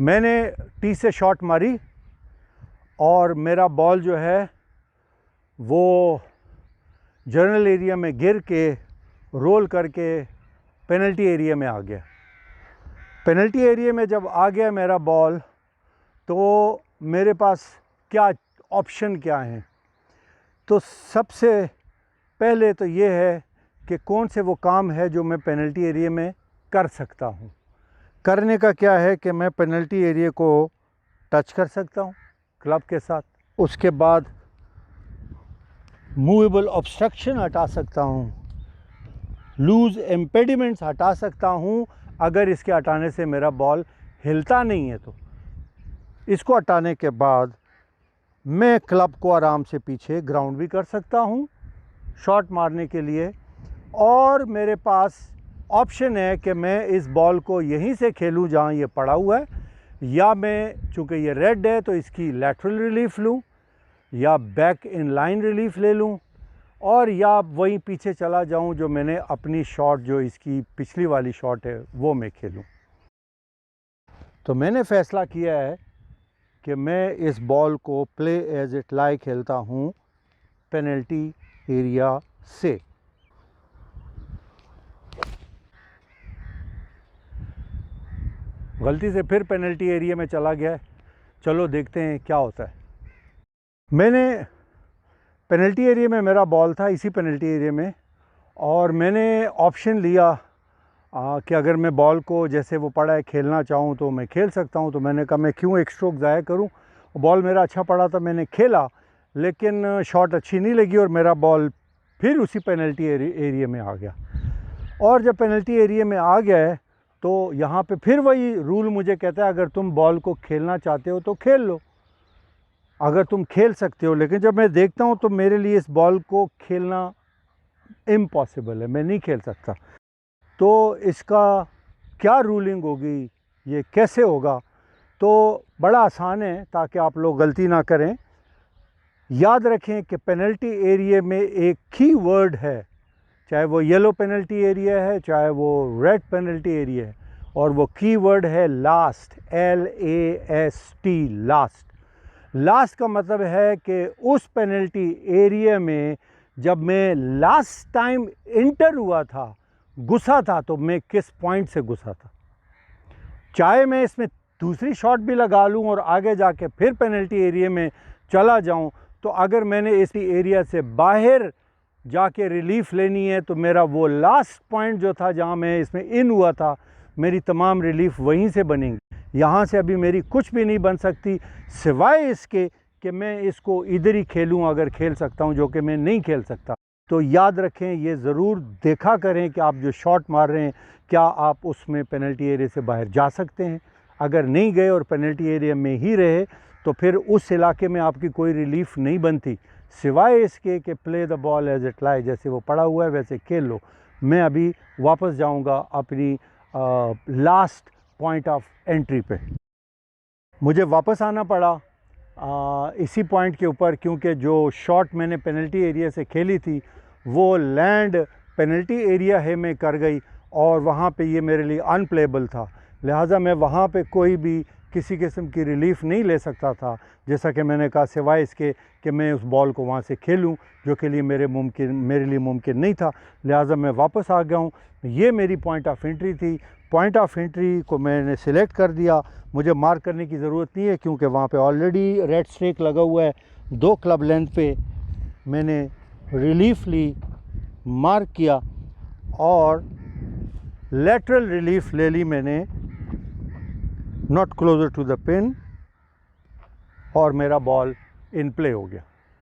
मैंने टी से शॉट मारी और मेरा बॉल जो है वो जर्नल एरिया में गिर के रोल करके पेनल्टी एरिया में आ गया। पेनल्टी एरिया में जब आ गया मेरा बॉल, तो मेरे पास क्या ऑप्शन क्या हैं? तो सबसे पहले तो ये है कि कौन से वो काम है जो मैं पेनल्टी एरिया में कर सकता हूँ। करने का क्या है कि मैं पेनल्टी एरिया को टच कर सकता हूँ क्लब के साथ। उसके बाद मूवेबल ऑब्स्ट्रक्शन हटा सकता हूँ, लूज़ इम्पेडिमेंट्स हटा सकता हूँ। अगर इसके हटाने से मेरा बॉल हिलता नहीं है तो इसको हटाने के बाद मैं क्लब को आराम से पीछे ग्राउंड भी कर सकता हूँ शॉट मारने के लिए। और मेरे पास ऑप्शन है कि मैं इस बॉल को यहीं से खेलूँ जहाँ ये पड़ा हुआ है, या मैं चूँकि ये रेड है तो इसकी लैटरल रिलीफ लूँ, या बैक इन लाइन रिलीफ ले लूँ, और या वहीं पीछे चला जाऊँ जो मैंने अपनी शॉट जो इसकी पिछली वाली शॉट है वो मैं खेलूँ। तो मैंने फ़ैसला किया है कि मैं इस बॉल को प्ले एज इट लाई खेलता हूँ पेनल्टी एरिया से। गलती से फिर पेनल्टी एरिया में चला गया है, चलो देखते हैं क्या होता है। मैंने पेनल्टी एरिया में मेरा बॉल था, इसी पेनल्टी एरिया में, और मैंने ऑप्शन लिया कि अगर मैं बॉल को जैसे वो पड़ा है खेलना चाहूँ तो मैं खेल सकता हूँ। तो मैंने कहा मैं क्यों एक स्ट्रोक ज़ाया करूँ। बॉल मेरा अच्छा पड़ा था, मैंने खेला, लेकिन शॉट अच्छी नहीं लगी और मेरा बॉल फिर उसी पेनल्टी एरिया में आ गया। और जब पेनल्टी एरिया में आ गया है तो यहाँ पे फिर वही रूल मुझे कहता है अगर तुम बॉल को खेलना चाहते हो तो खेल लो, अगर तुम खेल सकते हो। लेकिन जब मैं देखता हूँ तो मेरे लिए इस बॉल को खेलना इम्पॉसिबल है, मैं नहीं खेल सकता। तो इसका क्या रूलिंग होगी, ये कैसे होगा? तो बड़ा आसान है ताकि आप लोग गलती ना करें। याद रखें कि पेनल्टी एरिया में एक की वर्ड है, चाहे वो येलो पेनल्टी एरिया है चाहे वो रेड पेनल्टी एरिया है, और वो की वर्ड है लास्ट, LAST, लास्ट। लास्ट का मतलब है कि उस पेनल्टी एरिया में जब मैं लास्ट टाइम इंटर हुआ था, घुसा था, तो मैं किस पॉइंट से घुसा था। चाहे मैं इसमें दूसरी शॉट भी लगा लूँ और आगे जाके फिर पेनल्टी एरिया में चला जाऊँ, तो अगर मैंने इस एरिया से बाहर जाके रिलीफ लेनी है तो मेरा वो लास्ट पॉइंट जो था जहाँ मैं इसमें इन हुआ था, मेरी तमाम रिलीफ वहीं से बनेंगी। यहाँ से अभी मेरी कुछ भी नहीं बन सकती सिवाय इसके कि मैं इसको इधर ही खेलूँ, अगर खेल सकता हूँ, जो कि मैं नहीं खेल सकता। तो याद रखें, ये ज़रूर देखा करें कि आप जो शॉट मार रहे हैं क्या आप उसमें पेनल्टी एरिया से बाहर जा सकते हैं। अगर नहीं गए और पेनल्टी एरिया में ही रहे तो फिर उस इलाके में आपकी कोई रिलीफ नहीं बनती सिवाय इसके कि play the ball as it lie, जैसे वो पड़ा हुआ है वैसे खेल लो। मैं अभी वापस जाऊंगा अपनी लास्ट पॉइंट ऑफ एंट्री पे। मुझे वापस आना पड़ा इसी पॉइंट के ऊपर, क्योंकि जो शॉट मैंने पेनल्टी एरिया से खेली थी वो लैंड पेनल्टी एरिया है में कर गई, और वहाँ पे ये मेरे लिए अनप्लेबल था। लिहाजा मैं वहाँ पे कोई भी किसी किस्म की रिलीफ नहीं ले सकता था, जैसा कि मैंने कहा, सिवाय इसके कि मैं उस बॉल को वहाँ से खेलूँ, जो कि मेरे लिए मुमकिन नहीं था। लिहाजा मैं वापस आ गया हूँ। ये मेरी पॉइंट ऑफ एंट्री थी। पॉइंट ऑफ एंट्री को मैंने सिलेक्ट कर दिया। मुझे मार्क करने की ज़रूरत नहीं है क्योंकि वहाँ पे ऑलरेडी रेड स्ट्रेक लगा हुआ है। 2 क्लब लेंथ पे मैंने रिलीफ ली, मार्क किया, और लेटरल रिलीफ ले ली मैंने, not closer to the pin, और मेरा बॉल इन प्ले हो गया।